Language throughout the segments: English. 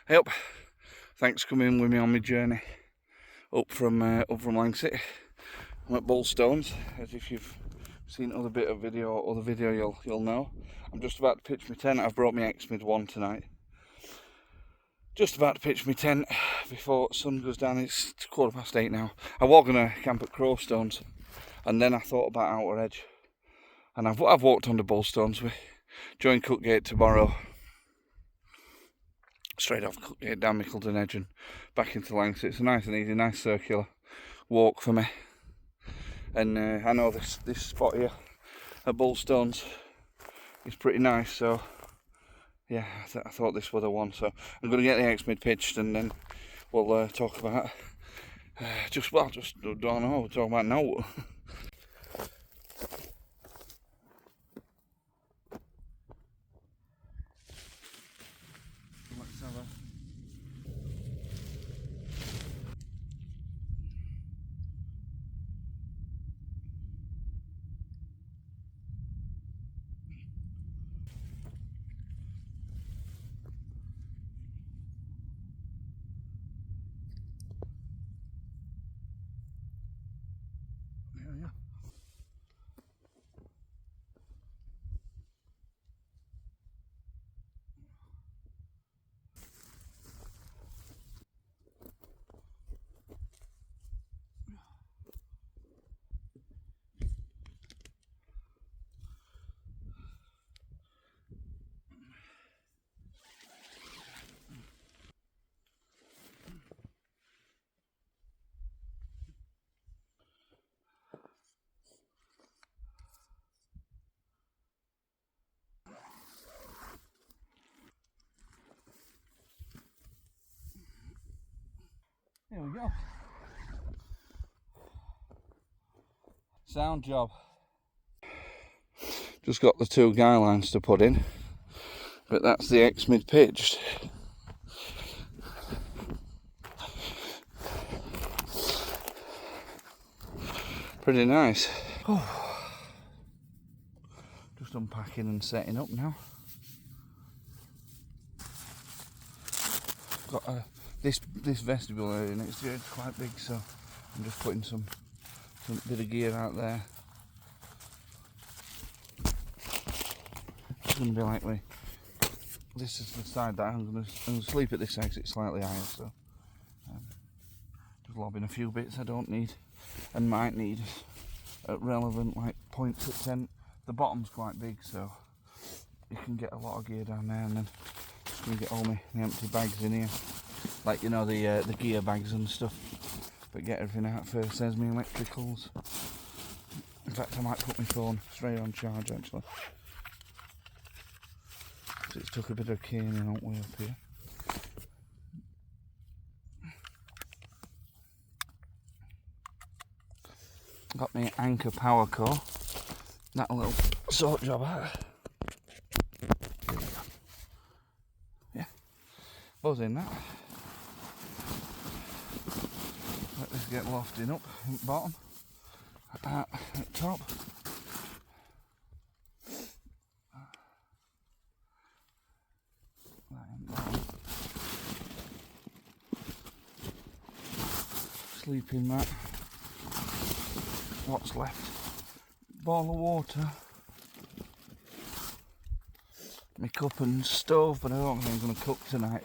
Hey up, thanks for coming with me on my journey up from Langsett. I'm at Bullstones, as if you've seen other video you'll know. I'm just about to pitch my tent. I've brought my X-Mid 1 tonight. Just about to pitch my tent before sun goes down. It's 8:15 now. I was gonna camp at Crowstones, and then I thought about Outer Edge, and I've walked on the Bullstones. We join Cookgate tomorrow. Straight off Cookgate down Mickeldon Edge and back into Langsett. It's a nice and easy, nice circular walk for me. And I know this spot here at Bullstones is pretty nice, so yeah, I thought this was the one. So I'm going to get the X-Mid pitched, and then we'll talk about just don't know. We'll talk about now. Let's have a yeah. There we go. Sound job. Just got the 2 guy lines to put in, but that's the X-Mid pitched. Pretty nice. Just unpacking and setting up now. Got this vestibule area next to it. It's quite big, so I'm just putting some bit of gear out there. It's going to be like me. This is the side that I'm going to sleep at this side because it's slightly higher, so just lobbing a few bits I don't need and might need at relevant like points at tent. The bottom's quite big, so you can get a lot of gear down there, and then just going to get all my empty bags in here, like, you know, the gear bags and stuff, but get everything out first. There's my electricals. In fact, I might put my phone straight on charge actually. So it's took a bit of caning, haven't we, up here? Got my anchor power core. That little sort job out. Yeah, buzzing that. Let this get lofting up at the bottom. At top. Sleeping mat. What's left? Bowl of water. My cup and stove, but I don't think I'm going to cook tonight.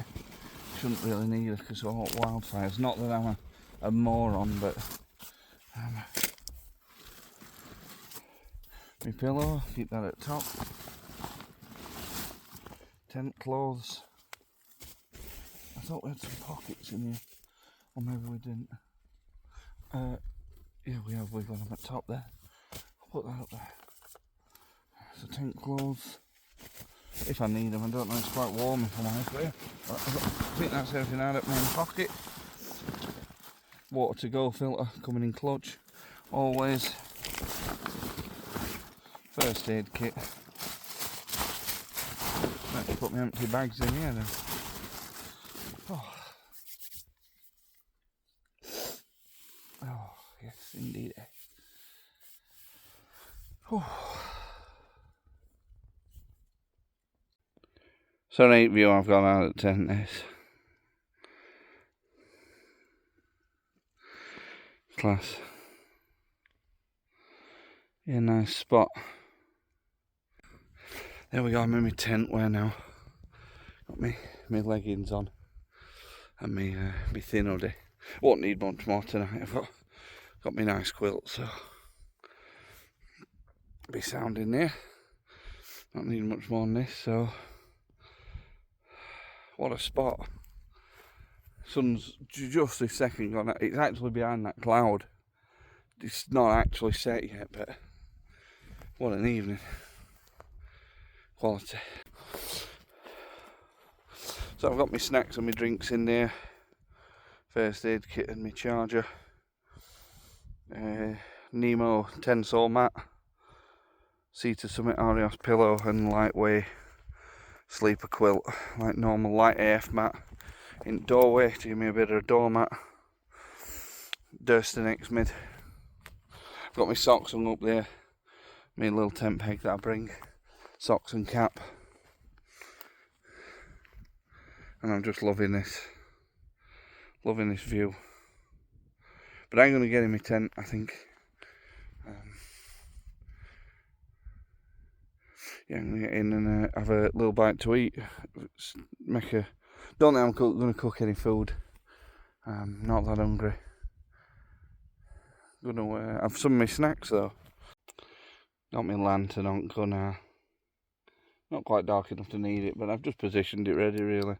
Shouldn't really need it because of all wildfires. Not that I'm a moron, but my pillow, keep that at top. Tent clothes. I thought we had some pockets in here, or maybe we didn't. Yeah, we have. We've got them at top there. I'll put that up there. So tent clothes, if I need them. I don't know. It's quite warm if I'm honest with you. I think that's everything out of my pocket. Water to go filter coming in clutch. Always. First aid kit. Let's put my empty bags in here then. Oh, yes, indeed. So, an 8 view I've got out of the tent. This Class. Yeah, nice spot. There we go, I'm in my tent wear now. Got my leggings on and my thin hoodie. Won't need much more tonight. I've got my nice quilt, so be sound in there. Don't need much more than this, so what a spot. Sun's just this second gone out. It's actually behind that cloud. It's not actually set yet, but what an evening. Quality. So I've got my snacks and my drinks in there. First aid kit and my charger. Nemo Tensor mat. Cedar Summit Arios pillow and lightweight sleeper quilt. Like normal light AF mat. In doorway to give me a bit of a doormat. Durston X mid. Got my socks hung up there. My little tent peg that I bring. Socks and cap. And I'm just loving this. Loving this view. But I'm going to get in my tent, I think. Yeah, I'm going to get in and have a little bite to eat. Don't think I'm going to cook any food. Not that hungry. Going to have some of my snacks though. Got my lantern on, gonna. Not quite dark enough to need it, but I've just positioned it ready really.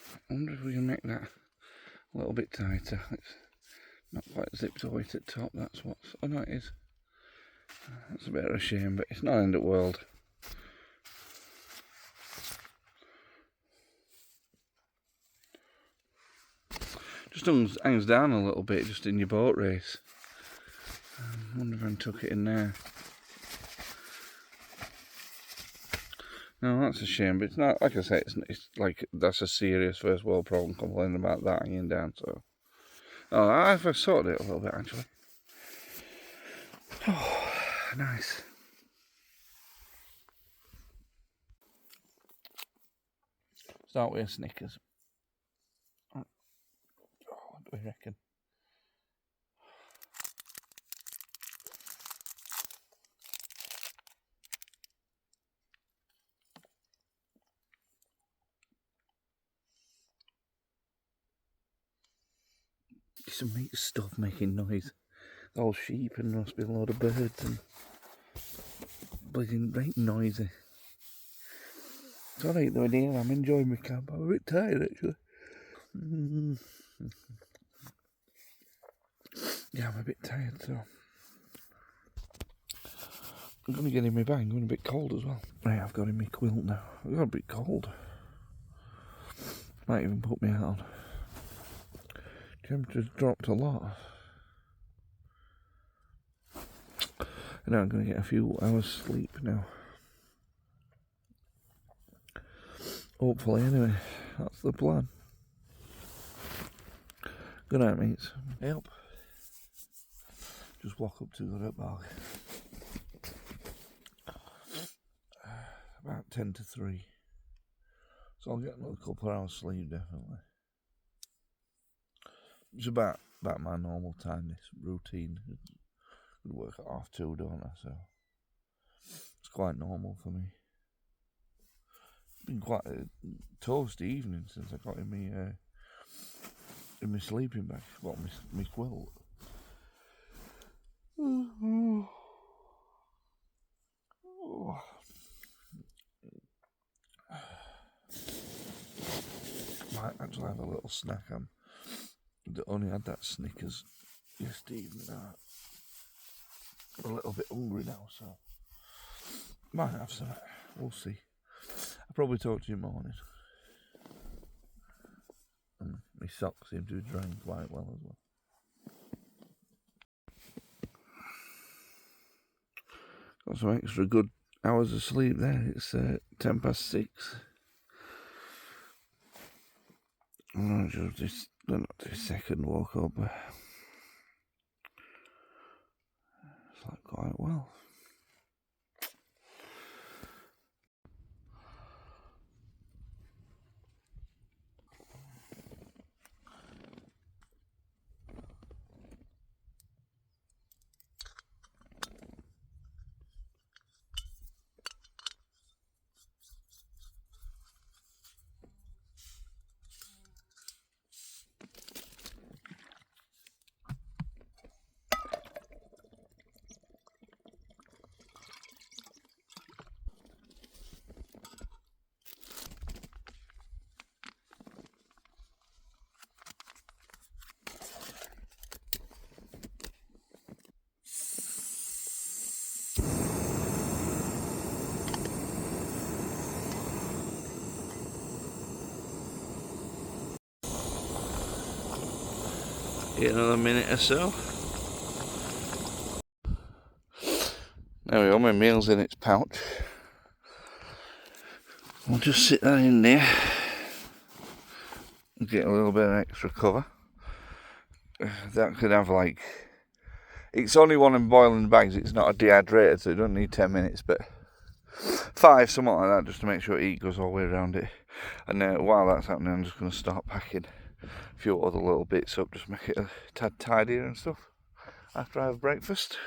I wonder if we can make that a little bit tighter. It's not quite zipped away at the top, that's what's... Oh no, it is. That's a bit of a shame, but it's not the end of the world. Just hangs down a little bit just in your boat race. I wonder if I took it in there. No, that's a shame, but it's not, like I say, it's like, that's a serious first world problem, complaining about that hanging down, so. Oh, I've sorted it a little bit, actually. Oh, nice. Start with a Snickers. Oh, what do we reckon? Some meat stuff making noise. All sheep and there must be a load of birds and bleeding right noisy. It's alright though, dear. I'm enjoying my camp. I'm a bit tired actually. Yeah, I'm a bit tired, so I'm going to get in my bag. I'm going a bit cold as well. Right, I've got in my quilt now. I've got a bit cold. Might even put me out on. Temperature's dropped a lot. I know I'm going to get a few hours sleep now. Hopefully, anyway. That's the plan. Good night, mates. Yep. Just walk up to the dirt park. About 10 to 3. So I'll get another couple of hours sleep, definitely. It's about my normal time, this routine. I work at 2:30, don't I? So it's quite normal for me. It's been quite a toasty evening since I got in my sleeping bag. Well, my quilt. Might actually have a little snack. I only had that Snickers yesterday evening. I'm a little bit hungry now, so might have some. We'll see. I'll probably talk to you in the morning. And my socks seem to be drying quite well as well. Got some extra good hours of sleep there. It's 6:10. I'm just this second woke up. Slept quite well. Get another minute or so. There we go, my meal's in its pouch. I'll just sit that in there and get a little bit of extra cover. That could have like, it's only one in boiling bags, it's not a dehydrated, so you don't need 10 minutes, but 5, something like that, just to make sure heat goes all the way around it. And while that's happening, I'm just going to start packing a few other little bits up, just make it a tad tidier and stuff after I have breakfast.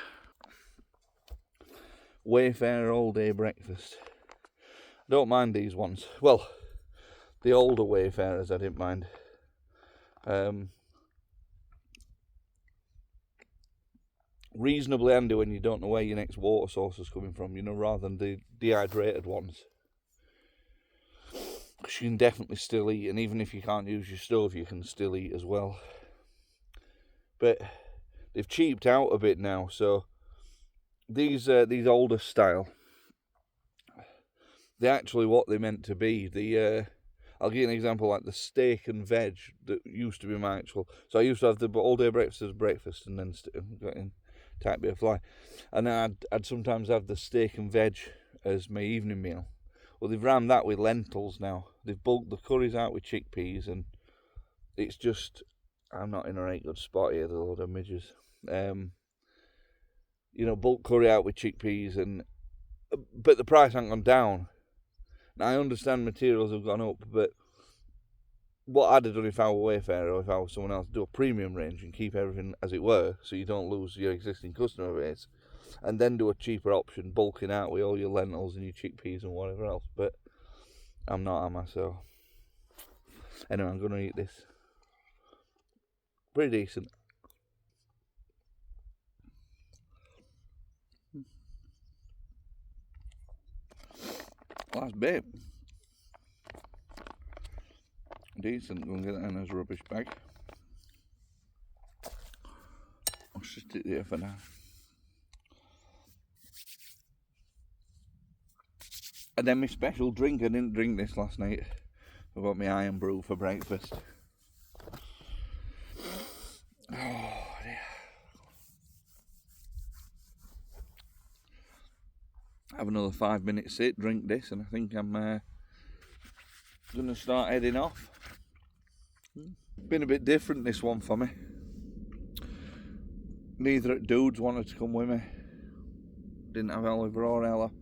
Wayfarer all day breakfast. I don't mind these ones. Well, the older Wayfarers I didn't mind. Reasonably handy when you don't know where your next water source is coming from, you know, rather than the dehydrated ones. Because you can definitely still eat, and even if you can't use your stove, you can still eat as well. But they've cheaped out a bit now, so these older style, they're actually what they're meant to be. I'll give you an example, like the steak and veg that used to be my actual. So I used to have the all day breakfast as breakfast, and then got in tight bit of fly, and then I'd sometimes have the steak and veg as my evening meal. Well, they've rammed that with lentils now. They've bulked the curries out with chickpeas, and it's just, I'm not in a right good spot here. There's a load of midges. You know, bulk curry out with chickpeas, but the price hasn't gone down. Now, I understand materials have gone up, but what I'd have done if I were Wayfarer or if I was someone else, do a premium range and keep everything as it were, so you don't lose your existing customer base, and then do a cheaper option, bulking out with all your lentils and your chickpeas and whatever else. But I'm not, am I? So anyway, I'm going to eat this. Pretty decent. Last bit. Decent. Go and get that in as a rubbish bag. I'll just sit there for now. And then my special drink. I didn't drink this last night. I got my iron brew for breakfast. Oh dear. Have another 5 minute sit, drink this, and I think I'm going to start heading off. Been a bit different this one for me. Neither dudes wanted to come with me. Didn't have Oliver or Ella.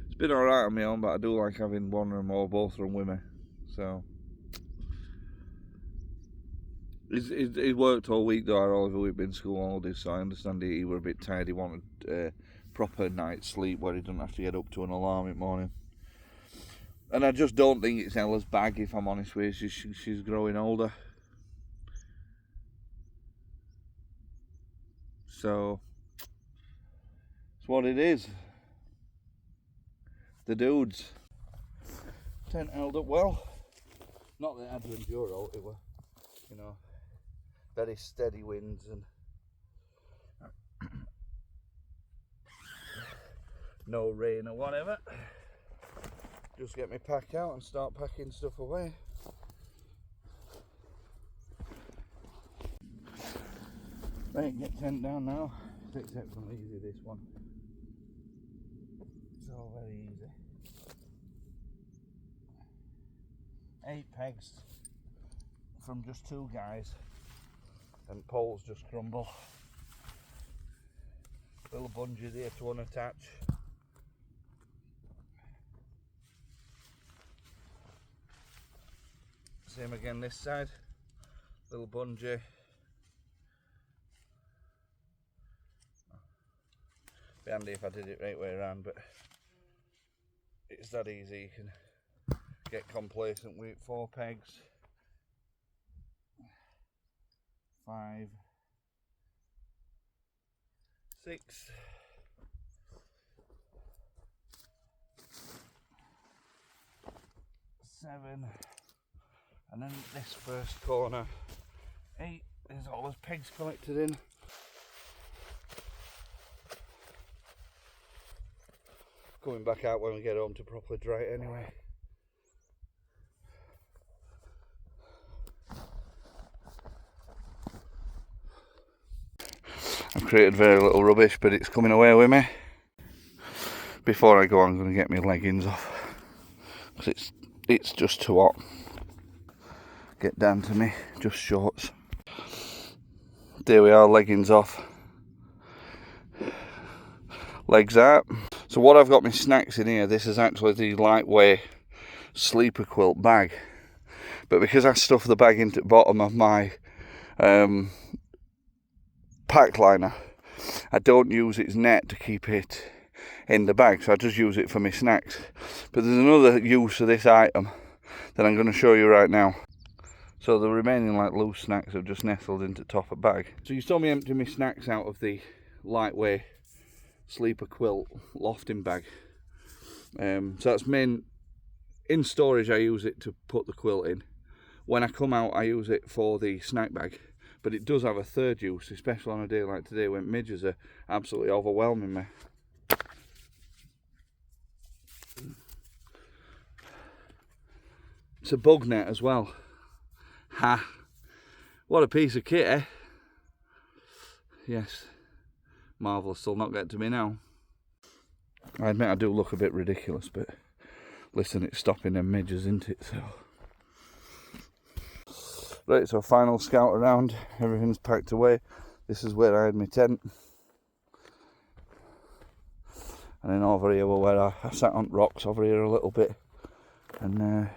It's been alright on my own, but I do like having one or more, both of them with me. So it worked all week though. Oliver, we've been in school all day, so I understand he were a bit tired. He wanted proper night's sleep where he doesn't have to get up to an alarm in the morning. And I just don't think it's Ella's bag, if I'm honest with you. She's growing older. So it's what it is. The dudes. Tent held up well. Not that it had to endure out, it were, you know, very steady winds and no rain or whatever. Just get my pack out and start packing stuff away. Right, get tent down now, except from easy this one. It's all very easy. 8 pegs from just 2 guys, and poles just crumble. Little bungees here to unattach. Same again this side. Little bungee. Be handy if I did it right way around, but it's that easy. You can get complacent with 4 pegs. 5, 6, 7, and then this first corner 8. There's all those pegs collected in. Coming back out when we get home to properly dry it anyway. I've created very little rubbish, but it's coming away with me. Before I go, I'm going to get my leggings off, because it's just too hot. Get down to me, just shorts. There we are, leggings off. Legs out. So what I've got my snacks in here, this is actually the lightweight sleeper quilt bag. But because I stuff the bag into the bottom of my pack liner, I don't use its net to keep it in the bag, so I just use it for my snacks. But there's another use of this item that I'm going to show you right now. So the remaining like loose snacks have just nestled into the top of the bag. So you saw me empty my snacks out of the lightweight sleeper quilt lofting bag. So that's in storage. I use it to put the quilt in. When I come out, I use it for the snack bag. But it does have a third use, especially on a day like today when midges are absolutely overwhelming me. It's a bug net as well. Ha! What a piece of kit, eh? Yes. Marvellous, still not getting to me now. I admit I do look a bit ridiculous, but listen, it's stopping them midges, isn't it? So. Right, so final scout around. Everything's packed away. This is where I had my tent. And then over here where I sat on rocks over here a little bit. And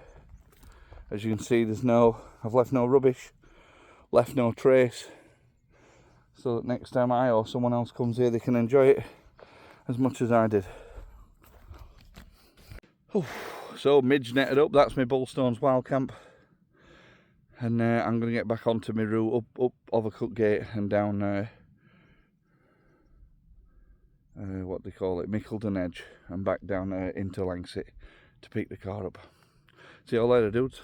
as you can see, I've left no rubbish, left no trace. So that next time I or someone else comes here, they can enjoy it as much as I did. So midge netted up, that's my Bullstones Wild Camp. And I'm going to get back onto my route up Overcook Gate and down, what they call it, Mickeldon Edge, and back down into Langsett to pick the car up. See you all later, dudes.